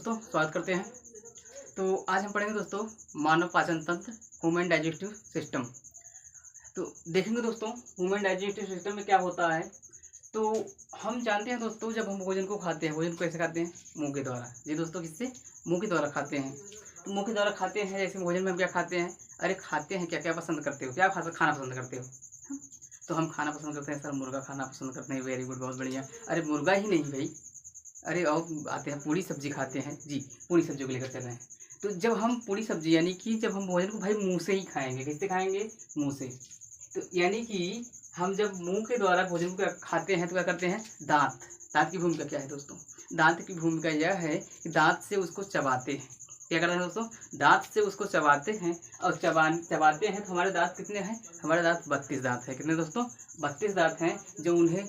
दोस्तों, स्वागत करते हैं। तो आज हम पढ़ेंगे दोस्तों मानव पाचन तंत्र, ह्यूमन डाइजेस्टिव सिस्टम। तो देखेंगे दोस्तों ह्यूमन डाइजेस्टिव सिस्टम में क्या होता है। तो हम जानते हैं दोस्तों, जब हम भोजन को खाते हैं, भोजन को कैसे खाते हैं? मुंह के द्वारा। जी दोस्तों, किससे? मुंह के द्वारा खाते हैं। तो मुंह के द्वारा खाते हैं, जैसे भोजन में हम क्या खाते हैं? अरे खाते हैं क्या, क्या पसंद करते हो, क्या खाना पसंद करते हो? तो हम खाना पसंद करते हैं सर, मुर्गा खाना पसंद करते हैं। वेरी गुड, बहुत बढ़िया। अरे मुर्गा ही नहीं भाई, अरे और आते हैं पूरी सब्जी खाते हैं। जी, पूरी सब्जी को लेकर चल रहे हैं। तो जब हम पूरी सब्जी यानी कि जब हम भोजन को भाई मुंह से ही खाएंगे, किससे खाएंगे? मुंह से। तो यानी कि हम जब मुंह के द्वारा भोजन को खाते हैं तो क्या करते हैं? दांत। दांत की भूमिका क्या है दोस्तों? दांत की भूमिका यह है कि दांत से उसको चबाते हैं। क्या करते हैं दोस्तों? दांत से उसको चबाते हैं। और चबाते हैं तो हमारे दांत कितने हैं? हमारे दांत 32 दांत हैं। कितने दोस्तों? 32 दांत हैं, जो उन्हें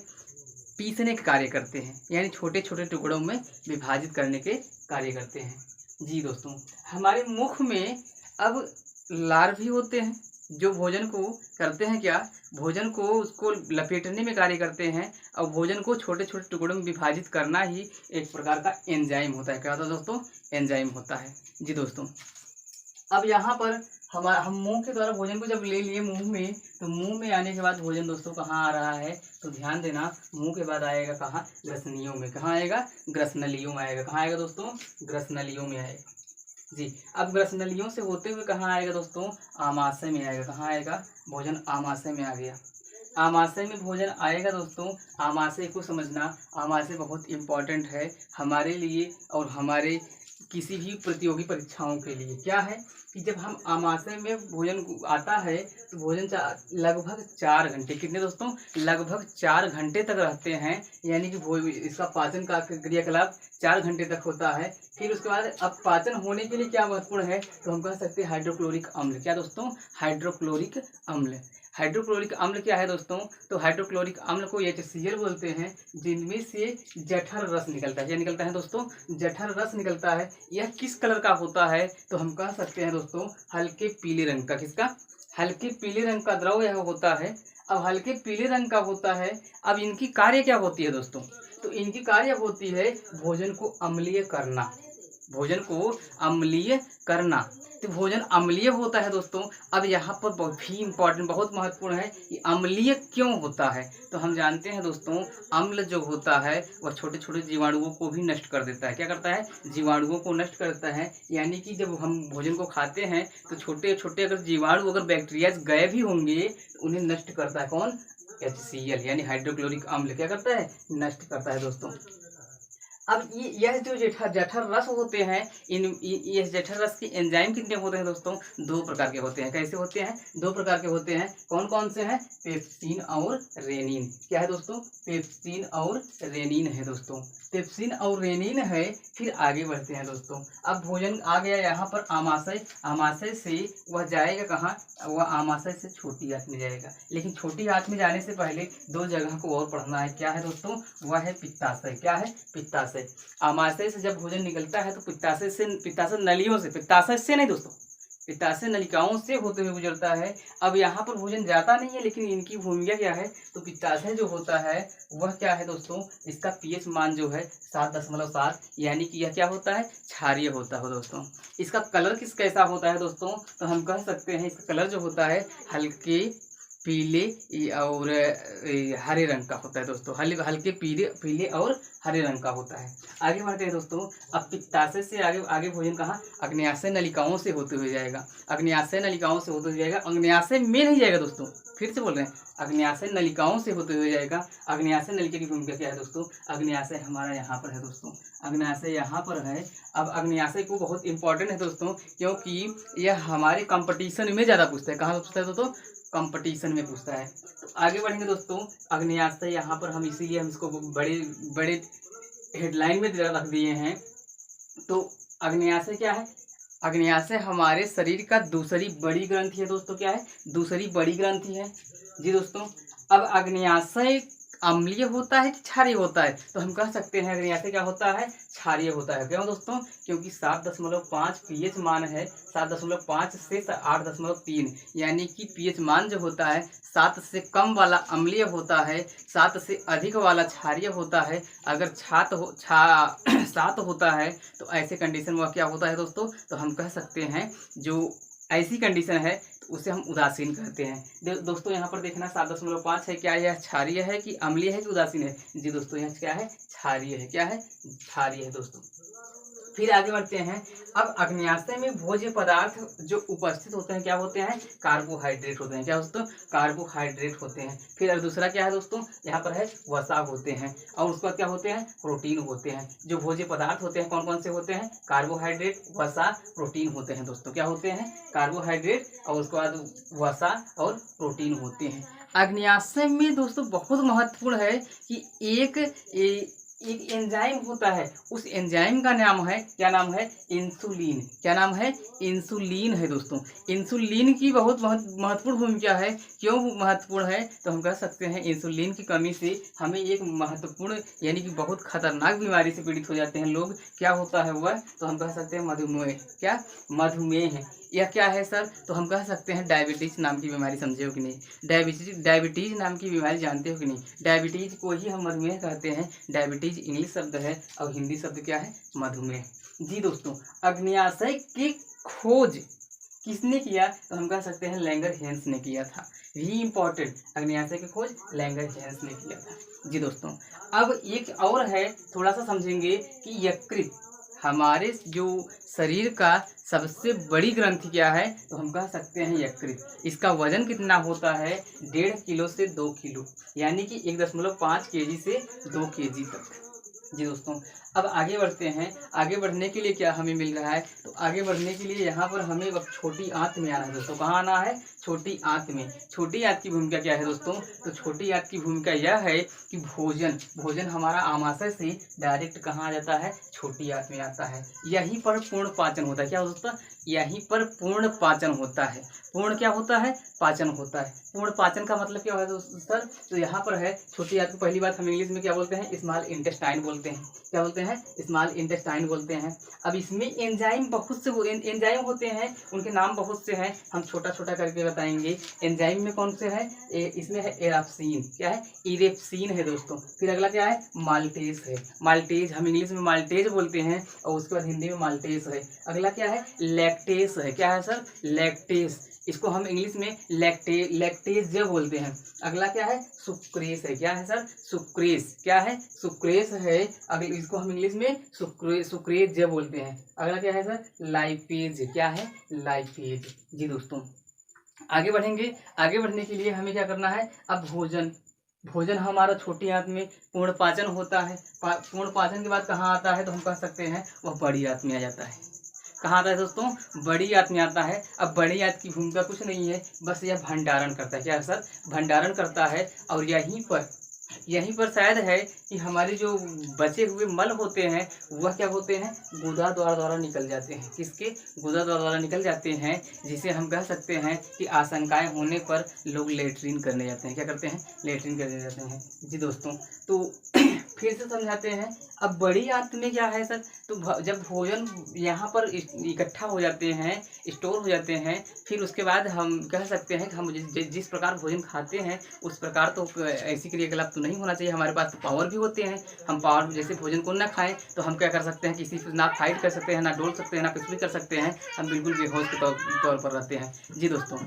पीसने के कार्य करते हैं, यानी छोटे छोटे टुकड़ों में विभाजित करने के कार्य करते हैं। जी दोस्तों, हमारे मुख में अब लार भी होते हैं, जो भोजन को करते हैं क्या? भोजन को उसको लपेटने में कार्य करते हैं। और भोजन को छोटे छोटे टुकड़ों में विभाजित करना ही एक प्रकार का एंजाइम होता है। क्या होता है दोस्तों? एंजाइम होता है। जी दोस्तों, अब यहाँ पर हम मुंह के द्वारा भोजन को जब ले लिए मुंह में, तो मुंह में आने के बाद भोजन दोस्तों कहाँ आ रहा है? तो ध्यान देना, मुंह के बाद आएगा कहाँ? ग्रसनियों में। कहाँ आएगा? ग्रसनलियों में आएगा। कहाँ आएगा दोस्तों? ग्रसनलियों में आएगा। जी, अब ग्रसनलियों से होते हुए कहाँ आएगा दोस्तों? आमाशय में आएगा। कहाँ आएगा? भोजन आमाशय में आ गया। आमाशय में भोजन आएगा दोस्तों। आमाशय को समझना, आमाशय बहुत इम्पोर्टेंट है हमारे लिए और हमारे किसी भी प्रतियोगी परीक्षाओं के लिए। क्या है कि जब हम आमाशय में भोजन आता है तो भोजन लगभग 4 घंटे, कितने दोस्तों? लगभग 4 घंटे तक रहते हैं। यानी कि इसका पाचन का क्रियाकलाप 4 घंटे तक होता है। फिर उसके बाद अब पाचन होने के लिए क्या महत्वपूर्ण है? तो हम कह सकते हैं हाइड्रोक्लोरिक अम्ल। क्या दोस्तों? हाइड्रोक्लोरिक अम्ल। हाइड्रोक्लोरिक अम्ल क्या है दोस्तों? तो हाइड्रोक्लोरिक अम्ल को HCl बोलते हैं, जिनमें से जठर रस निकलता है। क्या निकलता है दोस्तों? जठर रस निकलता है। यह किस कलर का होता है? तो हम कह सकते हैं दोस्तों हल्के पीले रंग का। किसका? हल्के पीले रंग का द्रव यह होता है। अब हल्के पीले रंग का होता है। अब इनकी कार्य क्या होती है दोस्तों? तो इनकी कार्य होती है भोजन को अम्लीय करना। भोजन को अम्लीय करना। तो भोजन अम्लीय होता है दोस्तों। अब यहाँ पर बहुत ही इम्पोर्टेंट, बहुत महत्वपूर्ण है कि अम्लीय क्यों होता है। तो हम जानते हैं दोस्तों, अम्ल जो होता है वह छोटे छोटे जीवाणुओं को भी नष्ट कर देता है। क्या करता है? जीवाणुओं को नष्ट करता है। यानी कि जब हम भोजन को खाते हैं तो छोटे छोटे अगर जीवाणु, अगर बैक्टीरिया गए भी होंगे तो उन्हें नष्ट करता है कौन? HCl यानी हाइड्रोक्लोरिक अम्ल। क्या करता है? नष्ट करता है दोस्तों। अब यह जो जठर रस होते हैं, ये जठर रस के एंजाइम कितने होते हैं दोस्तों? 2 प्रकार के होते हैं। कैसे होते हैं? 2 प्रकार के होते हैं। कौन कौन से हैं? पेप्सिन और रेनिन। क्या है दोस्तों? पेप्सिन और रेनिन है दोस्तों। पेप्सिन और रेनिन है। फिर आगे बढ़ते हैं दोस्तों। अब भोजन आ गया यहाँ पर आमाशय। आमाशय से वह जाएगा कहाँ? वह आमाशय से छोटी आंत में जाएगा। लेकिन छोटी आंत में जाने से पहले 2 जगह को और पढ़ना है। क्या है दोस्तों? वह है पित्ताशय। क्या है? पित्ताशय। आमाशय से जब भोजन निकलता है तो पित्ताशय नलियों से, पित्ताशय से नहीं दोस्तों, पित्ताशय नलिकाओं से होते हुए गुजरता है। अब यहाँ पर भोजन जाता नहीं है, लेकिन इनकी भूमिका क्या है? तो पित्ताशय जो होता है वह क्या है दोस्तों? इसका pH मान जो है 7.7, यानी कि यह क्या होता है? क्षारीय होता है दोस्तों। इसका कलर कैसा होता है दोस्तों? तो हम कह सकते हैं इसका कलर जो होता है हल्के पीले और हरे रंग का होता है दोस्तों। हल्के पीले और हरे रंग का होता है। आगे बढ़ते हैं दोस्तों। अब पित्ताशय से आगे भोजन कहाँ? अग्न्याशय नलिकाओं से होते हुए जाएगा। अग्न्याशय नलिकाओं से होते हुए जाएगा। अग्न्याशय में नहीं जाएगा दोस्तों, फिर से बोल रहे हैं, अग्न्याशय नलिकाओं से होते हुए जाएगा। अग्न्याशय नलिका की भूमिका क्या है दोस्तों? अग्न्याशय हमारा यहाँ पर है दोस्तों। अग्न्याशय यहाँ पर है। अब अग्न्याशय को बहुत इंपॉर्टेंट है दोस्तों, क्योंकि यह हमारे कंपटीशन में ज़्यादा पूछता है। कहाँ पूछता है दोस्तों? कंपटीशन में पूछता है। तो आगे बढ़ेंगे दोस्तों। अग्न्याशय यहाँ पर हम इसीलिए हम इसको बड़े बड़े हेडलाइन में रख दिए हैं। तो अग्न्याशय क्या है? अग्न्याशय हमारे शरीर का दूसरी बड़ी ग्रंथि है दोस्तों। क्या है? दूसरी बड़ी ग्रंथि है। जी दोस्तों, अब अम्लीय होता है कि क्षारीय होता है, तो हम कह सकते हैं अग्नि से क्या होता है, क्षारीय होता है। क्यों दोस्तों, क्योंकि 7.5 पीएच मान है, 7.5 से 8.3, यानी कि पीएच मान जो होता है 7 से कम वाला अम्लीय होता है, 7 से अधिक वाला क्षारीय होता है। अगर 7 होता है तो ऐसे कंडीशन में क्या होता है दोस्तों, तो हम कह सकते हैं जो ऐसी कंडीशन है तो उसे हम उदासीन कहते हैं। दोस्तों यहाँ पर देखना 7.5 है, क्या यह क्षारीय है कि अम्लीय है कि उदासीन है? जी दोस्तों यह क्या है, क्षारीय है। क्या है, क्षारीय है दोस्तों। फिर आगे बढ़ते हैं। अब अग्न्याशय में भोज्य पदार्थ जो उपस्थित होते हैं क्या होते हैं, कार्बोहाइड्रेट होते हैं। क्या दोस्तों, कार्बोहाइड्रेट होते हैं। फिर अब दूसरा क्या है दोस्तों, यहाँ पर है वसा होते हैं, और उसके बाद क्या होते हैं, प्रोटीन होते हैं। जो भोज्य पदार्थ होते हैं कौन कौन से होते हैं, कार्बोहाइड्रेट, वसा, प्रोटीन होते हैं दोस्तों। क्या होते हैं, कार्बोहाइड्रेट और उसके बाद वसा और प्रोटीन होते हैं। अग्न्याशय में दोस्तों बहुत महत्वपूर्ण है कि एक एंजाइम होता है, उस एंजाइम का नाम है, क्या नाम है, इंसुलिन। क्या नाम है, इंसुलिन है दोस्तों। इंसुलिन की बहुत महत्वपूर्ण भूमिका है। क्यों महत्वपूर्ण है, तो हम कह सकते हैं इंसुलिन की कमी से हमें एक महत्वपूर्ण यानी कि बहुत खतरनाक बीमारी से पीड़ित हो जाते हैं लोग। क्या होता है वह, तो हम कह सकते हैं मधुमेह। क्या, मधुमेह है। यह क्या है सर, तो हम कह सकते हैं डायबिटीज नाम की बीमारी। समझे हो कि नहीं, डायबिटीज नाम की बीमारी जानते हो कि नहीं? डायबिटीज को ही हम मधुमेह कहते हैं। डायबिटीज इंग्लिश शब्द है और हिंदी शब्द क्या है, मधुमेह। जी दोस्तों, अग्न्याशय की खोज किसने किया, तो हम कह सकते हैं लैंगरहेंस ने किया था। वेरी इंपॉर्टेंट, अग्न्याशय की खोज लैंगरहेंस ने किया था। जी दोस्तों, अब एक और है, थोड़ा सा समझेंगे कि यकृत हमारे जो शरीर का सबसे बड़ी ग्रंथि क्या है, तो हम कह सकते हैं यकृत। इसका वजन कितना होता है, 1.5 किलो से 2 किलो, यानी कि 1.5 kg से 2 kg तक। जी दोस्तों, अब आगे बढ़ते हैं। आगे बढ़ने के लिए क्या हमें मिल रहा है, तो आगे बढ़ने के लिए यहाँ पर हमें अब छोटी आंत में आना है दोस्तों। कहाँ आना है, छोटी आंत में। छोटी आंत की भूमिका क्या है दोस्तों, तो छोटी आंत की भूमिका यह है कि भोजन हमारा आमाशय से डायरेक्ट कहाँ आ जाता है, छोटी आंत में आता है। यहीं पर पूर्ण पाचन होता है। क्या दोस्तों, यहीं पर पूर्ण पाचन होता है। पूर्ण क्या होता है, पाचन होता है। पूर्ण पाचन का मतलब क्या है दोस्तों सर, तो यहाँ पर है छोटी आंत को पहली बात हम इंग्लिश में क्या बोलते हैं, स्मॉल इंटेस्टाइन बोलते हैं। क्या बोलते हैं, स्मॉल इंटेस्टाइन बोलते हैं। अब इसमें एंजाइम बहुत से एंजाइम होते हैं, उनके नाम बहुत से हैं, हम छोटा छोटा करके बताएंगे। एंजाइम में कौन से हैं, इसमें है एराप्सिन। क्या है, इरेप्सिन है दोस्तों। फिर अगला क्या है, माल्टेज है। माल्टेज हम इंग्लिश में माल्टेज बोलते हैं और उसके बाद हिंदी में माल्टेज है। अगला क्या है, लैक्टेज है। क्या है सर, लैक्टेज, इसको हम इंग्लिश में लैक्टेज बोलते हैं। अगला क्या है, सुक्रेस है। क्या है सर, सुक्रेस। क्या है, सुक्रेस है। अगले इसको हम इंग्लिश में सुक्रेज बोलते हैं। अगला क्या है सर, लाइपेज। क्या है, लाइपेज। जी दोस्तों, आगे बढ़ेंगे। आगे बढ़ने के लिए हमें क्या करना है, अब भोजन हमारा छोटी आंत में पूर्ण पाचन होता है। पूर्ण पाचन के बाद कहाँ आता है, तो हम कह सकते हैं वह बड़ी आंत में आ जाता है। कहाँ आता है दोस्तों, बड़ी आंत में आता है। अब बड़ी आंत की भूमिका कुछ नहीं है, बस यह भंडारण करता है। क्या सर, भंडारण करता है। और यहीं पर शायद है कि हमारे जो बचे हुए मल होते हैं वह क्या होते हैं, गुदा द्वारा निकल जाते हैं। किसके, गुदा द्वारा निकल जाते हैं, जिसे हम कह सकते हैं कि आशंकाएं होने पर लोग लेटरिन करने जाते हैं। क्या करते हैं, लेटरिन करने जाते हैं। जी दोस्तों, तो फिर से समझाते हैं। अब बड़ी आंत में क्या है सर, तो जब भोजन यहाँ पर इकट्ठा हो जाते हैं, स्टोर हो जाते हैं, फिर उसके बाद हम कह सकते हैं कि हम जिस प्रकार भोजन खाते हैं उस प्रकार तो ऐसी क्रियाकलाप तो नहीं होना चाहिए। हमारे पास तो पावर भी होते हैं, हम पावर जैसे भोजन को ना खाएं तो हम क्या कर सकते हैं, किसी से ना फाइट कर सकते हैं, ना डोल सकते हैं, ना कुछ भी कर सकते हैं, हम बिल्कुल बेहोश के तौर पर रहते हैं। जी दोस्तों,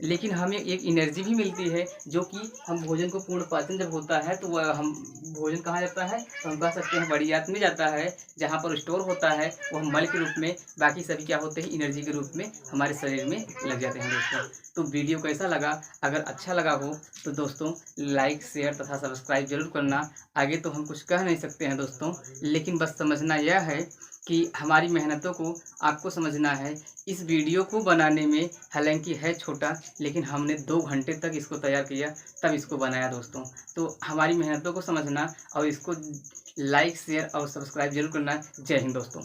लेकिन हमें एक एनर्जी भी मिलती है, जो कि हम भोजन को पूर्ण पाचन जब होता है तो वह हम भोजन कहाँ जाता है, तो हम कह सकते हैं बड़ी आंत में जाता है, जहाँ पर स्टोर होता है वह मल के रूप में, बाकी सभी क्या होते हैं, एनर्जी के रूप में हमारे शरीर में लग जाते हैं दोस्तों। तो वीडियो कैसा लगा, अगर अच्छा लगा हो तो दोस्तों लाइक, शेयर तथा सब्सक्राइब जरूर करना। आगे तो हम कुछ कह नहीं सकते हैं दोस्तों, लेकिन बस समझना यह है कि हमारी मेहनतों को आपको समझना है। इस वीडियो को बनाने में हालांकि है छोटा, लेकिन हमने 2 घंटे तक इसको तैयार किया, तब इसको बनाया दोस्तों। तो हमारी मेहनतों को समझना और इसको लाइक, शेयर और सब्सक्राइब जरूर करना। जय हिंद दोस्तों।